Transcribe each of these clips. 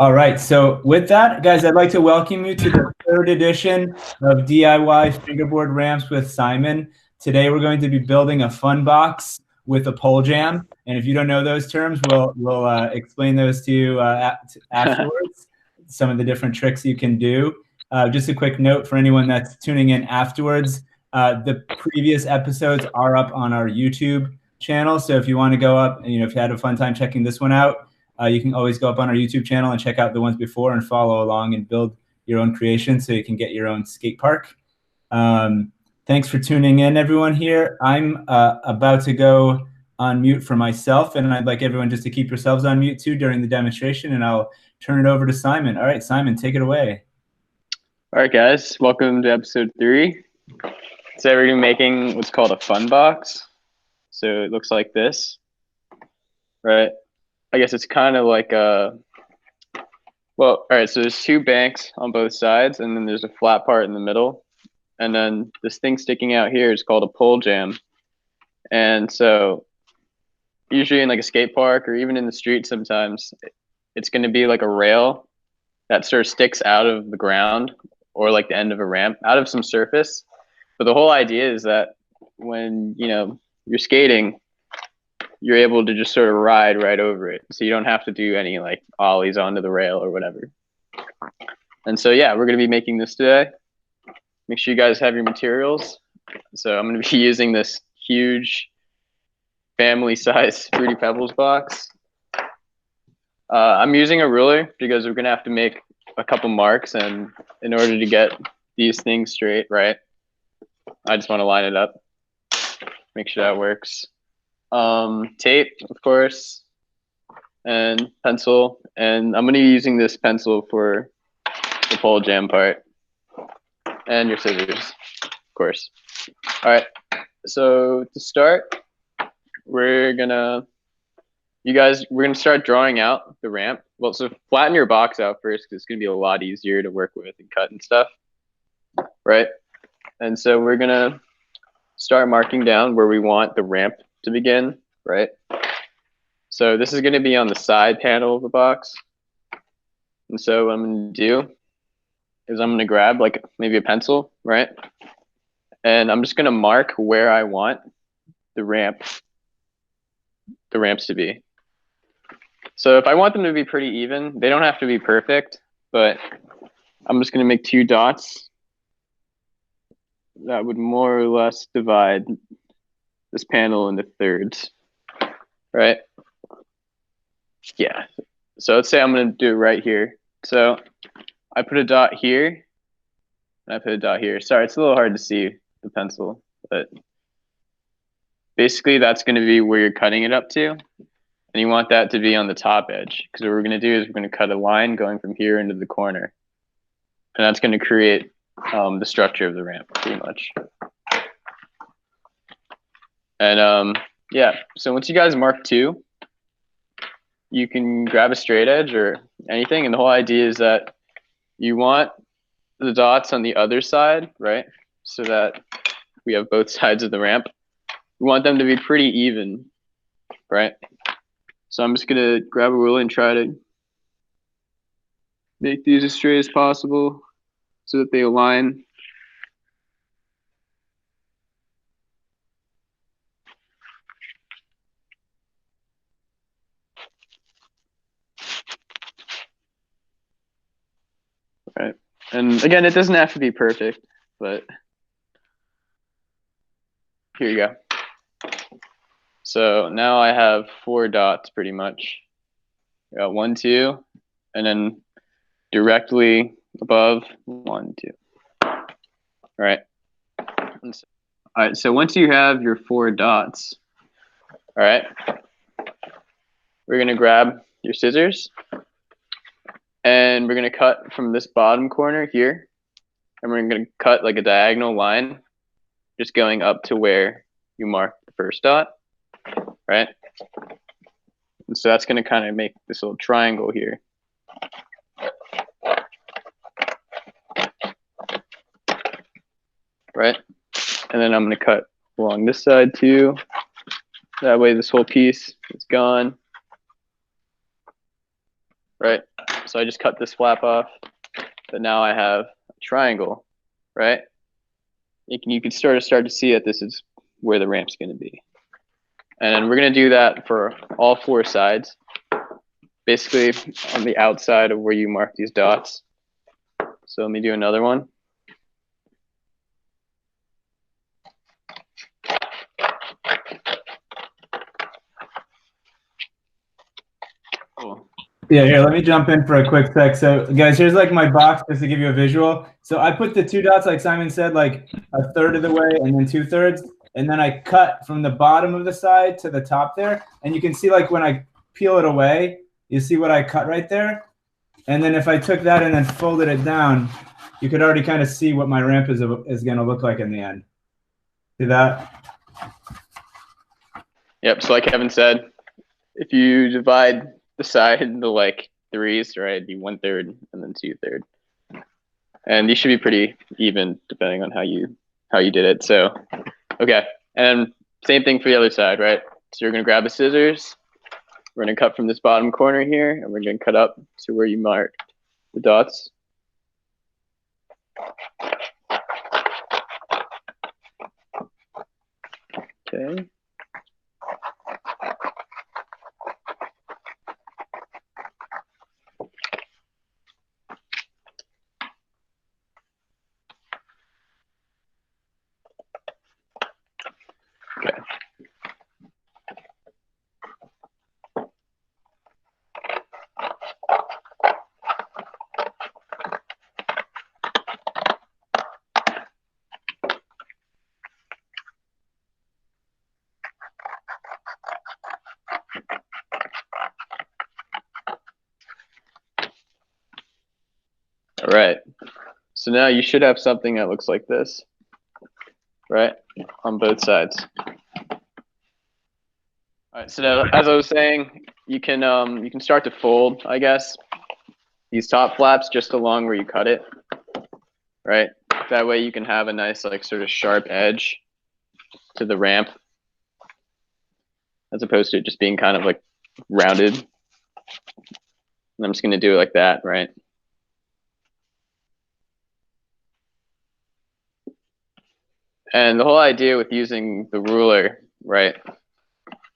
All right, so with that, guys, I'd like to welcome you to the third edition of DIY Fingerboard Ramps with Simon. Today, we're going to be building a fun box with a pole jam. And if you don't know those terms, we'll explain those to you afterwards, some of the different tricks you can do. Just a quick note for anyone that's tuning in afterwards, the previous episodes are up on our YouTube channel. So if you want to go up, if you had a fun time checking this one out, you can always go up on our YouTube channel and check out the ones before and follow along and build your own creation so you can get your own skate park. Thanks for tuning in, everyone here. I'm about to go on mute for myself, and I'd like everyone just to keep yourselves on mute too during the demonstration, and I'll turn it over to Simon. All right, Simon, take it away. All right, guys, welcome to episode 3. Today we're going to be making what's called a fun box. So it looks like this, right? I guess it's kind of like a, well, all right, so there's 2 banks on both sides, and then there's a flat part in the middle. And then this thing sticking out here is called a pole jam. And so usually in like a skate park or even in the street sometimes, it's going to be like a rail that sort of sticks out of the ground or like the end of a ramp, out of some surface. But the whole idea is that when, you're skating, you're able to just sort of ride right over it. So you don't have to do any like ollies onto the rail or whatever. And so, yeah, we're going to be making this today. Make sure you guys have your materials. So I'm going to be using this huge family size Fruity Pebbles box. I'm using a ruler because we're going to have to make a couple marks, and in order to get these things straight, right, I just want to line it up, make sure that works. Tape, of course, and pencil, and I'm going to be using this pencil for the pole jam part, and your scissors, of course. All right, so to start, we're gonna start drawing out the ramp. Well, so flatten your box out first because it's gonna be a lot easier to work with and cut and stuff, right? And so we're gonna start marking down where we want the ramp to begin, right? So this is going to be on the side panel of the box. And so what I'm going to do is I'm going to grab like maybe a pencil, right? And I'm just going to mark where I want the ramps to be. So if I want them to be pretty even, they don't have to be perfect, but I'm just going to make 2 dots that would more or less divide this panel into thirds, right? Yeah, so let's say I'm going to do it right here. So I put a dot here, and I put a dot here. Sorry, it's a little hard to see the pencil, but basically that's going to be where you're cutting it up to, and you want that to be on the top edge, because what we're going to do is we're going to cut a line going from here into the corner, and that's going to create the structure of the ramp, pretty much. And yeah, so once you guys mark 2, you can grab a straight edge or anything, and the whole idea is that you want the dots on the other side, right? So that we have both sides of the ramp. We want them to be pretty even, right? So I'm just gonna grab a ruler and try to make these as straight as possible so that they align. Right. And again, it doesn't have to be perfect, but here you go. So now I have 4 dots pretty much. I got 1, 2, and then directly above 1, 2. All right. All right. So once you have your 4 dots, all right, we're gonna grab your scissors, and we're gonna cut from this bottom corner here, and we're gonna cut like a diagonal line, just going up to where you mark the first dot, right? And so that's gonna kind of make this little triangle here. Right? And then I'm going to cut along this side too. That way this whole piece is gone. Right? So I just cut this flap off, but now I have a triangle, right? You can start to see that this is where the ramp's going to be. And then we're going to do that for all 4 sides, basically on the outside of where you mark these dots. So let me do another one. Cool. Yeah, here, let me jump in for a quick sec. So, guys, here's like my box just to give you a visual. So I put the 2 dots, like Simon said, like a third of the way and then 2/3. And then I cut from the bottom of the side to the top there. And you can see, like, when I peel it away, you see what I cut right there. And then if I took that and then folded it down, you could already kind of see what my ramp is going to look like in the end. See that? Yep, so like Kevin said, if you divide the side into like 3s, right, it'd be 1/3 and then 2/3. And these should be pretty even depending on how you did it. So, okay, and same thing for the other side, right? So you're gonna grab the scissors, we're gonna cut from this bottom corner here, and we're gonna cut up to where you marked the dots. Okay. All right, so now you should have something that looks like this, right, on both sides. All right, so now, as I was saying, you can start to fold, I guess, these top flaps just along where you cut it, right? That way you can have a nice, like, sort of sharp edge to the ramp, as opposed to it just being kind of like rounded. And I'm just gonna do it like that, right? And the whole idea with using the ruler, right,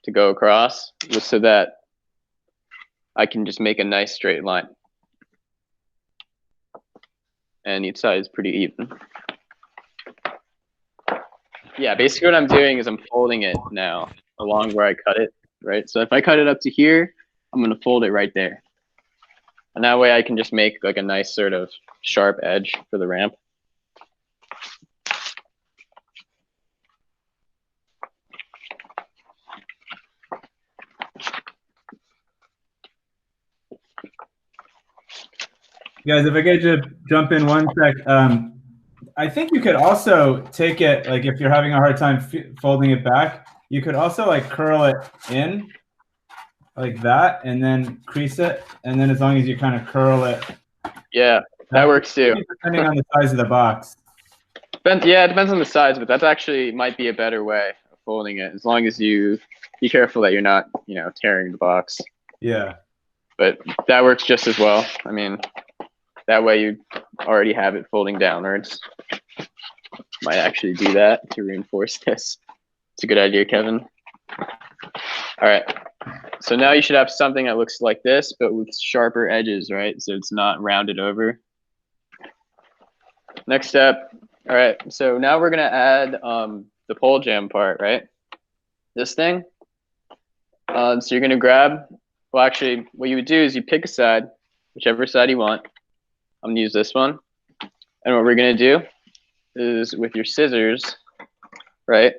to go across was so that I can just make a nice straight line. And each side is pretty even. Yeah, basically what I'm doing is I'm folding it now along where I cut it, right? So if I cut it up to here, I'm gonna fold it right there. And that way I can just make like a nice sort of sharp edge for the ramp. Guys, if I could just jump in one sec, I think you could also take it, like if you're having a hard time folding it back, you could also like curl it in like that and then crease it. And then as long as you kind of curl it. Yeah, that works too. Depending on the size of the box. Yeah, it depends on the size, but that's actually might be a better way of folding it, as long as you be careful that you're not, tearing the box. Yeah. But that works just as well. I mean, that way you already have it folding downwards. Might actually do that to reinforce this. It's a good idea, Kevin. All right. So now you should have something that looks like this, but with sharper edges, right? So it's not rounded over. Next step. All right. So now we're going to add the pole jam part, right? This thing. So you're going to grab, well, actually, what you would do is you pick a side, whichever side you want. I'm going to use this one. And what we're going to do is with your scissors, right?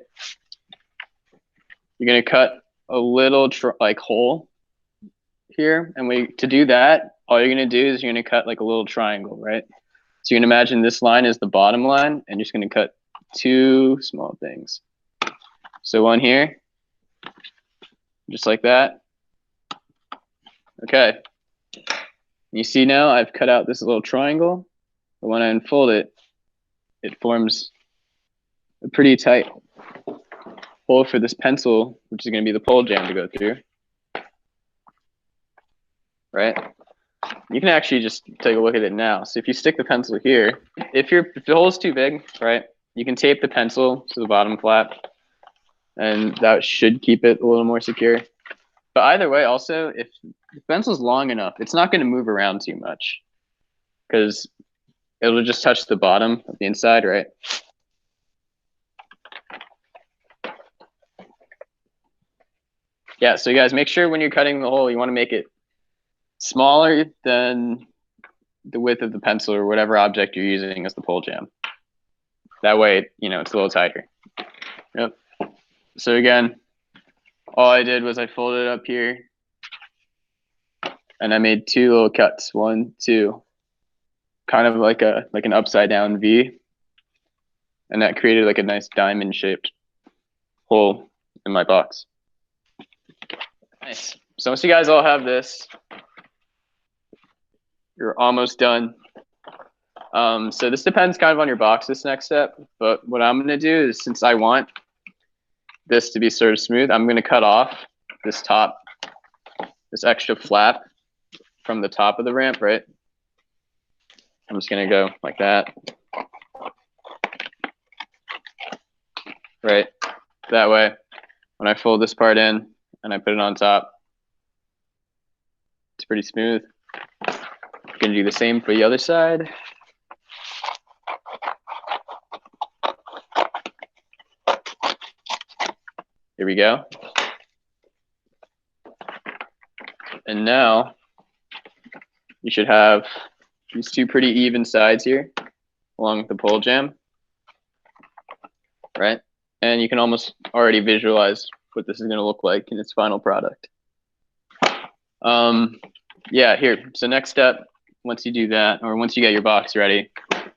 You're going to cut a little hole here. And to do that, all you're going to do is you're going to cut like a little triangle, right? So you can imagine this line is the bottom line, and you're just going to cut 2 small things. So one here, just like that. Okay. You see now I've cut out this little triangle, but when I unfold it, it forms a pretty tight hole for this pencil, which is going to be the pole jam to go through. Right? you can actually just take a look at it now. So if you stick the pencil here, if the hole is too big, right, you can tape the pencil to the bottom flap, and that should keep it a little more secure. But either way, also, if the pencil's long enough, it's not going to move around too much because it'll just touch the bottom of the inside, right? Yeah, so you guys, make sure when you're cutting the hole, you want to make it smaller than the width of the pencil or whatever object you're using as the pole jam. That way, you know, it's a little tighter. Yep. So again, all I did was I folded it up here and I made 2 little cuts, 1, 2, kind of like an upside down V. And that created like a nice diamond shaped hole in my box. Nice. So once you guys all have this, you're almost done. So this depends kind of on your box, this next step. But what I'm going to do is, since I want this to be sort of smooth, I'm going to cut off this extra flap from the top of the ramp, right? I'm just going to go like that. Right? That way, when I fold this part in and I put it on top, it's pretty smooth. I'm going to do the same for the other side. Here we go. And now you should have these 2 pretty even sides here along with the pole jam, right? And you can almost already visualize what this is going to look like in its final product. Yeah, here. So next step, once you do that, or once you get your box ready, let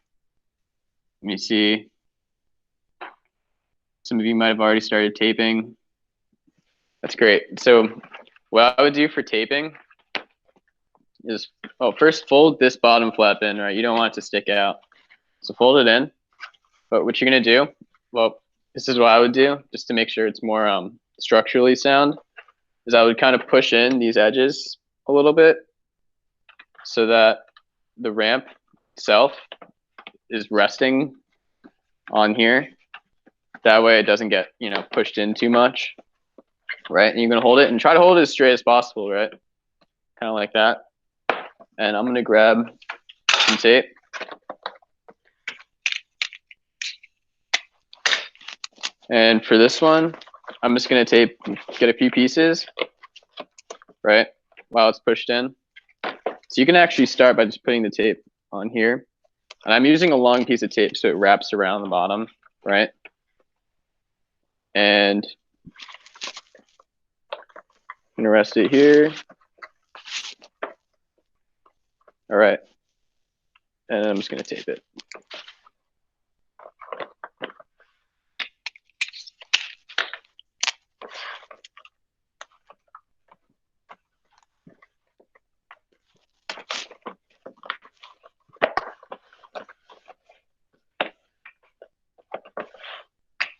me see. Some of you might have already started taping. That's great. So what I would do for taping is, first fold this bottom flap in, right? You don't want it to stick out. So fold it in. But what you're going to do, well, this is what I would do, just to make sure it's more structurally sound, is I would kind of push in these edges a little bit so that the ramp itself is resting on here. That way it doesn't get, you know, pushed in too much, right? And you're going to hold it and try to hold it as straight as possible, right? Kind of like that. And I'm going to grab some tape. And for this one, I'm just going to get a few pieces, right, while it's pushed in. So you can actually start by just putting the tape on here. And I'm using a long piece of tape so it wraps around the bottom, right? And I'm going to rest it here. All right. And I'm just going to tape it.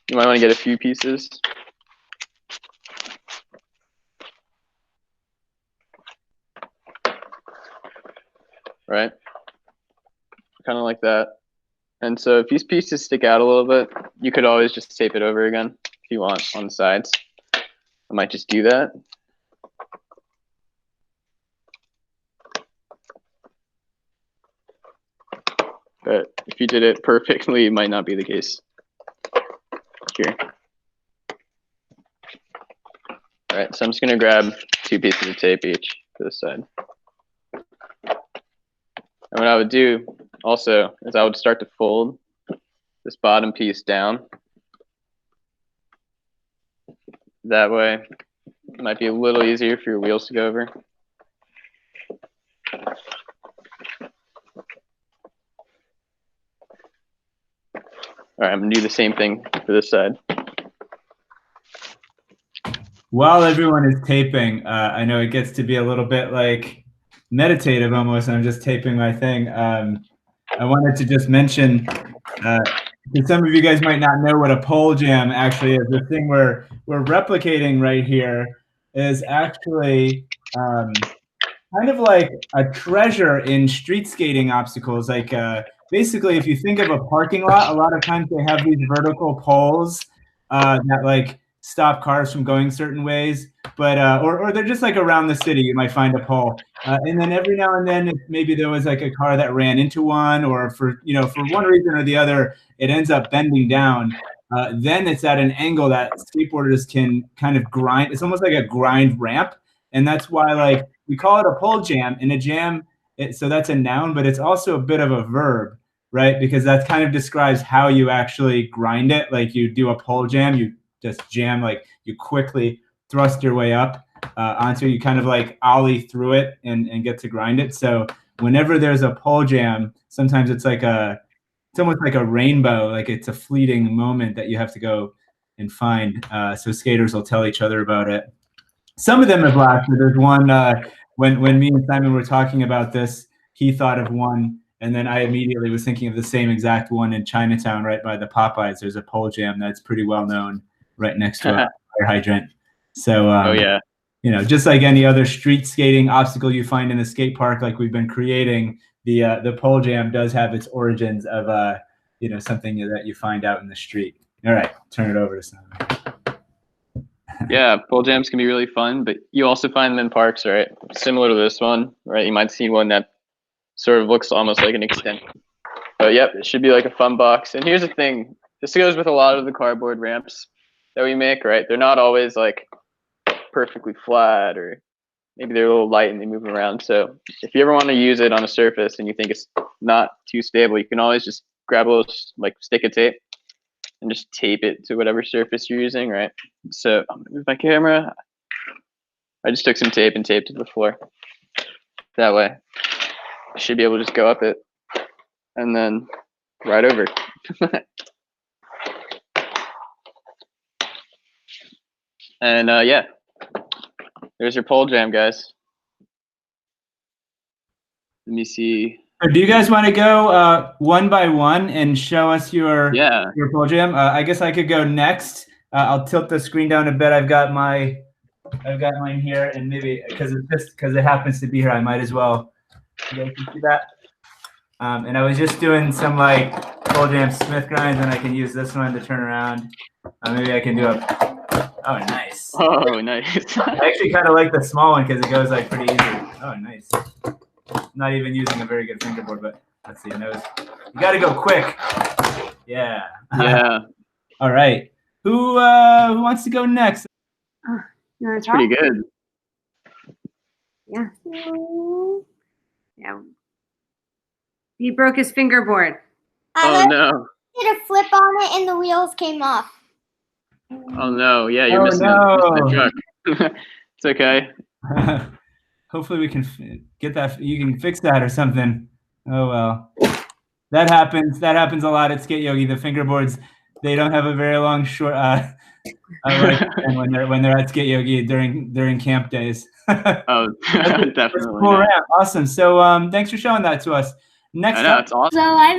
You might want to get a few pieces. Right? Kind of like that. And so if these pieces stick out a little bit, you could always just tape it over again if you want on the sides. I might just do that. But if you did it perfectly, it might not be the case. Here. All right, so I'm just going to grab 2 pieces of tape each for this side. And what I would do also is I would start to fold this bottom piece down. That way, it might be a little easier for your wheels to go over. All right, I'm going to do the same thing for this side. While everyone is taping, I know it gets to be a little bit like meditative almost. I'm just taping my thing. I wanted to just mention, because some of you guys might not know what a pole jam actually is. The thing we're replicating right here is actually kind of like a treasure in street skating obstacles. Like basically, if you think of a parking lot, a lot of times they have these vertical poles that like stop cars from going certain ways. But or they're just like around the city, you might find a pole. And then every now and then, if maybe there was like a car that ran into one, or for for one reason or the other, it ends up bending down. Then it's at an angle that skateboarders can kind of grind. It's almost like a grind ramp, and that's why like we call it a pole jam. And a jam, so that's a noun, but it's also a bit of a verb, right? Because that kind of describes how you actually grind it. Like you do a pole jam, you just jam, like you quickly thrust your way up onto, you kind of like ollie through it and get to grind it. So whenever there's a pole jam, sometimes it's almost like a rainbow, like it's a fleeting moment that you have to go and find. So skaters will tell each other about it. Some of them have lasted. There's one when me and Simon were talking about this, he thought of one, and then I immediately was thinking of the same exact one in Chinatown, right by the Popeyes. There's a pole jam that's pretty well known, right next to a fire hydrant. So, oh yeah, just like any other street skating obstacle you find in the skate park, like we've been creating, the pole jam does have its origins of something that you find out in the street. All right, turn it over to Simon. Yeah, pole jams can be really fun, but you also find them in parks, right? Similar to this one, right? You might see one that sort of looks almost like an extension. But yep, it should be like a fun box. And here's the thing, this goes with a lot of the cardboard ramps that we make, right? They're not always like perfectly flat, or maybe they're a little light and they move around. So if you ever want to use it on a surface and you think it's not too stable, you can always just grab a little like stick of tape and just tape it to whatever surface you're using, right? So I'm gonna move my camera. I just took some tape and taped it to the floor. That way, I should be able to just go up it and then right over. And yeah, there's your pole jam, guys. Let me see. Do you guys want to go one by one and show us your pole jam? I guess I could go next. I'll tilt the screen down a bit. I've got mine here, and maybe because it happens to be here, I might as well. You guys can see that. And I was just doing some like pole jam Smith grinds, and I can use this one to turn around. Maybe I can do a. Oh, nice. Oh, nice. I actually kind of like the small one because it goes like pretty easy. Oh, nice. Not even using a very good fingerboard, but let's see. You got to go quick. Yeah. Yeah. All right. Who wants to go next? You want That's pretty good. Yeah. Yeah. He broke his fingerboard. Oh no. Did a flip on it and the wheels came off. Oh no. Yeah, you're missing the truck. It's okay. Hopefully we can get that. You can fix that or something. Oh well. That happens. That happens a lot at SKATEYOGI. The fingerboards, they don't have a very long short. When they're at SKATEYOGI during camp days. Oh, definitely. Cool ramp. Awesome. So thanks for showing that to us. Next I know, up. it's awesome. So I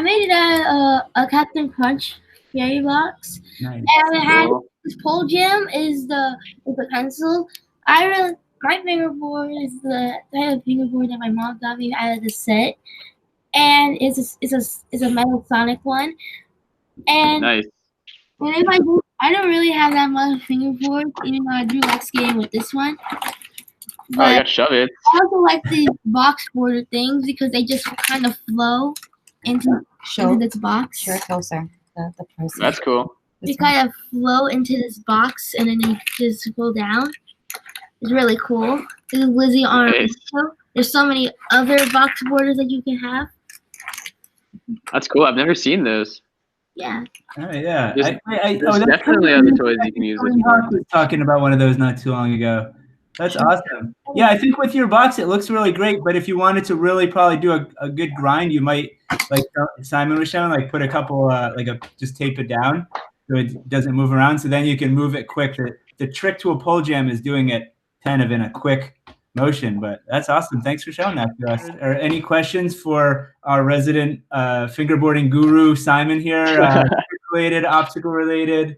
made a Captain Crunch fairy box, Nice. and it had this pole jam is the pencil. My fingerboard is the type of fingerboard that my mom got me out of the set, and it's a metal Sonic one. And Nice. and if I don't really have that much fingerboard, even though I do like skating with this one. Oh, I got shove it. I also like the box border things because they just kind of flow into this box. Sure, closer. The person. That's cool. They kind of flow into this box and then they just go down. It's really cool. This is Lizzie on Nice. There's so many other box borders that you can have. That's cool. I've never seen those. Yeah. Oh, yeah. There's definitely other toys you can use. Tony Hawk was talking about one of those not too long ago. That's awesome. Yeah, I think with your box, it looks really great. But if you wanted to really probably do a good grind, you might, like Simon was showing, like put a couple, just tape it down so it doesn't move around. So then you can move it quick. The trick to a pole jam is doing it kind of in a quick motion. But that's awesome. Thanks for showing that to us. Are any questions for our resident fingerboarding guru, Simon here? Related, obstacle related.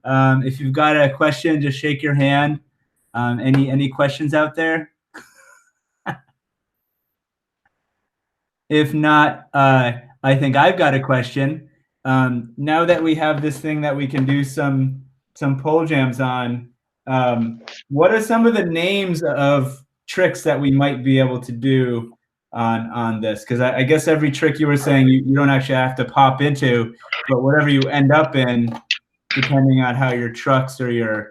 If you've got a question, just shake your hand. Any questions out there? If not, I think I've got a question. Now that we have this thing that we can do some pole jams on, what are some of the names of tricks that we might be able to do on this? Because I guess every trick you were saying you don't actually have to pop into, but whatever you end up in, depending on how your trucks or your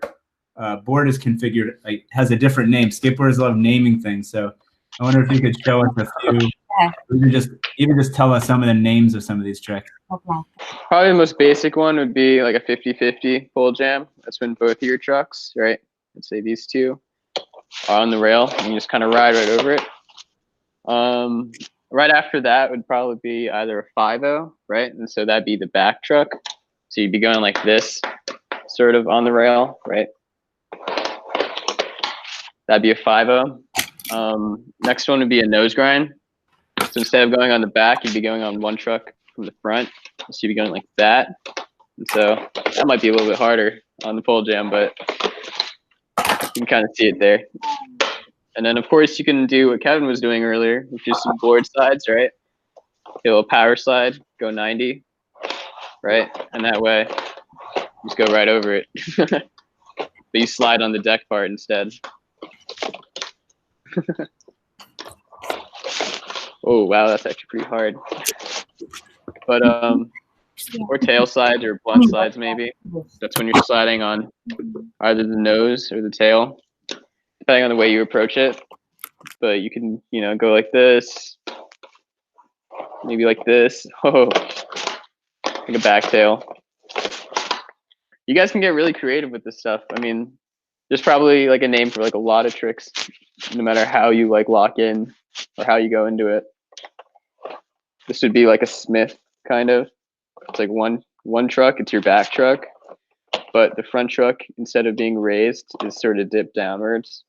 board is configured, like, has a different name. Skateboarders love naming things, so I wonder if you could show us a few. Yeah. Even just tell us some of the names of some of these tricks. Okay. Probably the most basic one would be like a 50-50 pole jam. That's when both of your trucks, right? Let's say these two are on the rail, and you just kind of ride right over it. Right after that would probably be either a 5-0, right? And so that'd be the back truck. So you'd be going like this, sort of on the rail, right? That'd be a 5-0. Next one would be a nose grind. So instead of going on the back, you'd be going on one truck from the front. So you'd be going like that. And so that might be a little bit harder on the pole jam, but you can kind of see it there. And then, of course, you can do what Kevin was doing earlier, which is some board slides, right? Do a power slide, go 90, right? And that way, just go right over it. But you slide on the deck part instead. Oh, wow, that's actually pretty hard. But, or tail slides or blunt slides, maybe. That's when you're sliding on either the nose or the tail, depending on the way you approach it. But you can, you know, go like this, maybe like this. Oh, like a back tail. You guys can get really creative with this stuff. I mean, there's probably like a name for like a lot of tricks, no matter how you like lock in or how you go into it. This would be like a Smith kind of. It's like one truck, it's your back truck, but the front truck, instead of being raised, is sort of dipped downwards.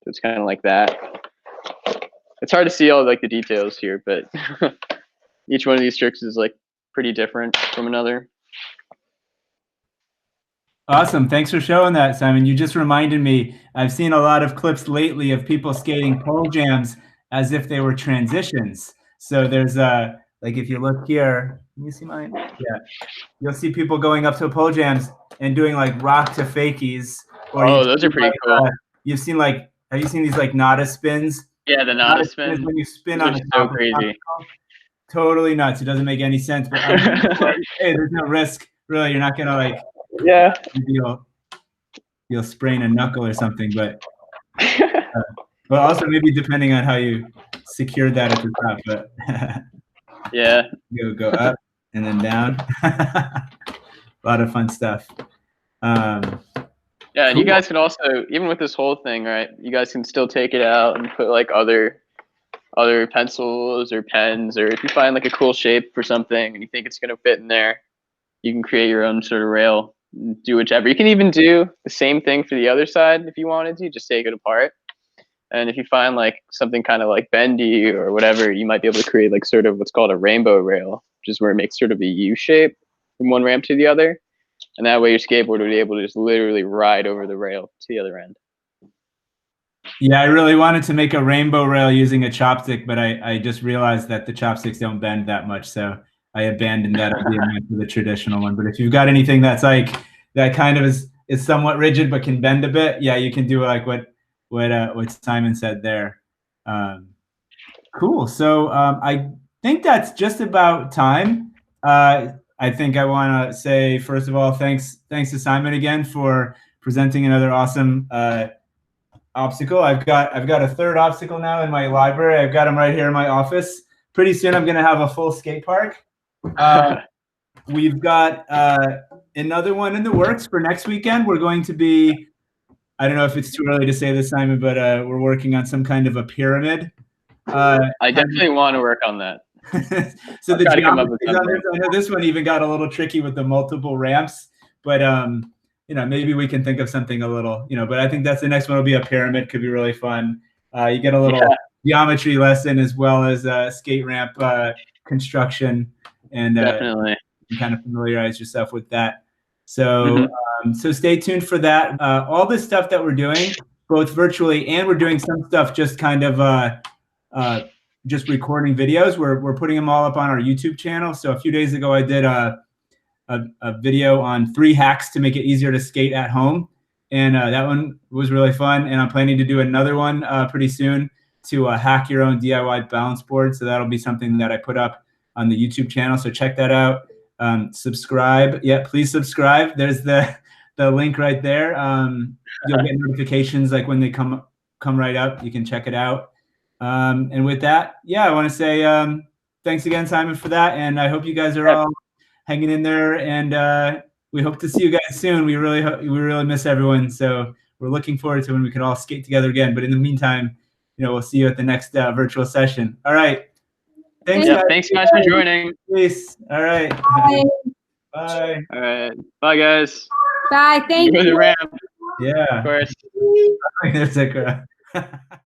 So it's kind of like that. It's hard to see all like the details here, but each one of these tricks is like pretty different from another. Awesome. Thanks for showing that, Simon. You just reminded me, I've seen a lot of clips lately of people skating pole jams as if they were transitions. So there's like if you look here, can you see mine? Yeah. You'll see people going up to pole jams and doing like rock to fakies. Or oh, those are pretty cool. You've seen like, have you seen these like nada spins? Yeah, the nada spin. When you spin those on are the so top crazy. Totally nuts. It doesn't make any sense. But hey, there's no risk. Really, you're not gonna like. Yeah. You'll sprain a knuckle or something, but also maybe depending on how you secure that at the top. But yeah, go up and then down. A lot of fun stuff. Yeah, and you guys can also, even with this whole thing, right? You guys can still take it out and put like other pencils or pens, or if you find like a cool shape for something and you think it's gonna fit in there, you can create your own sort of rail. Do whichever. You can even do the same thing for the other side if you wanted to. Just take it apart. And if you find like something kind of like bendy or whatever, you might be able to create like sort of what's called a rainbow rail, which is where it makes sort of a U shape from one ramp to the other. And that way your skateboard would be able to just literally ride over the rail to the other end. Yeah, I really wanted to make a rainbow rail using a chopstick, but I just realized that the chopsticks don't bend that much. So I abandoned that idea for the traditional one. But if you've got anything that's like that kind of is somewhat rigid but can bend a bit, yeah, you can do like what Simon said there. Cool. So I think that's just about time. I think I want to say, first of all, thanks to Simon again for presenting another awesome obstacle. I've got a third obstacle now in my library. I've got them right here in my office. Pretty soon I'm going to have a full skate park. We've got another one in the works for next weekend. We're going to be, I don't know if it's too early to say this, Simon, but we're working on some kind of a pyramid. I definitely want to work on that. So the geometry on this, I know this one even got a little tricky with the multiple ramps, but you know, maybe we can think of something a little, you know, but I think that's the next one will be a pyramid. Could be really fun. You get a little geometry lesson as well as skate ramp construction, and definitely you kind of familiarize yourself with that. So so stay tuned for that. All this stuff that we're doing, both virtually and we're doing some stuff just kind of just recording videos. We're putting them all up on our YouTube channel. So a few days ago, I did a video on 3 hacks to make it easier to skate at home. And that one was really fun. And I'm planning to do another one pretty soon to hack your own DIY balance board. So that'll be something that I put up on the YouTube channel. So check that out. Subscribe. Yeah, please subscribe. There's the link right there. You'll get notifications like when they come right up. You can check it out. And with that, yeah, I want to say thanks again, Simon, for that. And I hope you guys are all hanging in there. And we hope to see you guys soon. We really miss everyone. So we're looking forward to when we can all skate together again. But in the meantime, we'll see you at the next virtual session. All right. Thanks, guys. Thanks, guys, for joining. Peace. All right. Bye. Bye. All right. Bye, guys. Bye. Thank Enjoy you. the ramp. Yeah. Of course. There's a